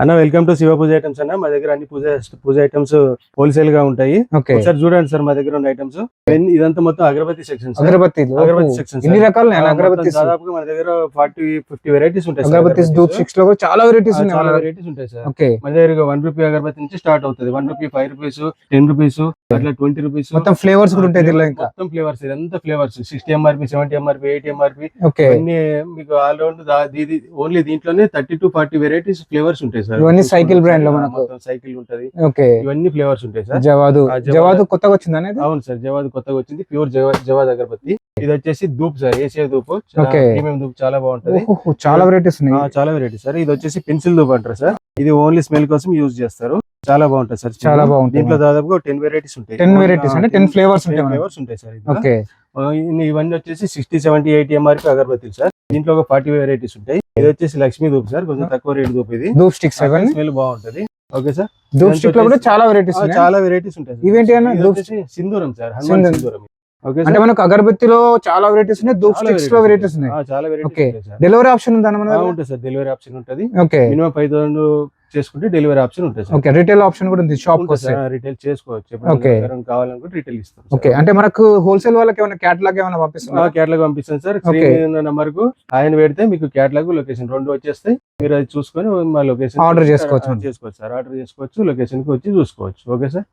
అన్న welcome to Shiva పూజ items అన్న. మా దగ్గర అన్ని పూజ ఐటమ్స్ హోల్సేల్ గా ఉంటాయి. ఒకసారి చూడండి సార్, మా దగ్గర ఉన్న ఐటమ్స్ ఇదంతా మొత్తం అగరబత్తి సెక్షన్. అగరబత్తి సెక్షన్ ఎన్ని రకాలు దాదాపుగా మన దగ్గర 40-50 వెరైటీస్ ఉంటాయి. అగరబత్తి డూప్ స్టిక్స్ లో చాలా వెరైటీస్ ఉంటాయి సార్. మన దగ్గర 1 రూపీ అగరబత్తి నుంచి స్టార్ట్ అవుతుంది. 1 రూపీ, 5 రూపీస్, 10 రూపీస్, అట్లా 20 రూపీస్. మొత్తం ఫ్లేవర్స్ కూడా ఉంటాయి. మొత్తం ఫ్లేవర్స్, ఇదంతా ఫ్లేవర్స్ 60 ఎంఆర్పీ, 70 ఎంఆర్పీ, 80 ఎంఆర్పీ అన్ని మీకు ఆల్ రౌండ్. ఓన్లీ దీంట్లోనే 30-40 వెరైటీస్ ఫ్లేవర్స్ ఉంటాయి సార్. ఇవన్నీ సైకిల్ బ్రాండ్ లో మనకు సైకిల్ ఉంటది. ఓకే, ఇవన్నీ ఫ్లేవర్స్ ఉంటాయి సార్. జవాదు కొత్తగా వచ్చింది అనేది. అవును సార్, జవాదు కొత్తగా వచ్చింది. ప్యూర్ జవాద్ అగరబత్తి. ఇది వచ్చేసి dhoop sir, AC dhoop, premium dhoop, చాలా బాగుంటది. చాలా వెరైటీస్ ఉన్నాయి. చాలా వెరైటీస్ సార్. ఇది వచ్చేసి పెన్సిల్ ధూప్ అంటారు సార్. ఇది ఓన్లీ స్మెల్ కోసం యూజ్ చేస్తారు. చాలా బాగుంటది సార్, చాలా బాగుంటుంది. దీంట్లో దాదాపుగా 10 వెరైటీస్ ఉంటాయి. 10 వెరైటీస్ అంటే 10 ఫ్లేవర్స్ ఉంటాయి సార్. ఇవన్నీ వచ్చేసి 60, 70, 80 ఎంఆర్పీ అగరబత్తులు సార్. దీంట్లో ఒక 40 వెరైటీస్ ఉంటాయి. ఇది వచ్చేసి లక్ష్మీ ధూప్ సార్, కొంచెం తక్కువ రేట్ ధూప్. ఇది ధూప్ స్టిక్స్, స్మెల్ బాగుంటది. Okay sir. ధూప్ స్టిక్ లో కూడా చాలా వెరైటీస్ ఉంటాయి. ఇవేంటి అన్న? సింధూరం సార్, హనుమాన్ సింధూరం. అంటే మనకు అగరబత్తిలో చాలా వెరైటీస్ ఉన్నాయి, ధూప్ స్టిక్స్ లో వెరైటీస్ ఉన్నాయి. చాలా వెరైటీస్. డెలివరీ ఆప్షన్ ఉందా? ఉంటుంది సార్, డెలివరీ ఆప్షన్ ఉంటది. ఓకే, మినిమం 5,000 చేసుకుంటే డెలివరీ ఆప్షన్ ఉంటుంది. ఓకే, రిటైల్ ఆప్షన్ కూడా ఉంది. షాప్ రిటైల్ చేసుకోవచ్చు. ఓకే, కావాలనుకుంటే రిటైల్ ఇస్తాం. ఓకే, అంటే మనకు హోల్సేల్ వాళ్ళకి ఏమైనా క్యాటలాగ్ ఏమైనా పంపిస్తున్నా? క్యాటలాగ్ పంపిస్తాను సార్. నంబర్ కు ఆయన పెడితే మీకు క్యాటలాగ్, లొకేషన్ 2 వచ్చేస్తాయి. మీరు అది చూసుకొని మా లొకేషన్ ఆర్డర్ చేసుకోవచ్చు సార్. ఆర్డర్ చేసుకోవచ్చు, లొకేషన్ కి వచ్చి చూసుకోవచ్చు. Okay sir.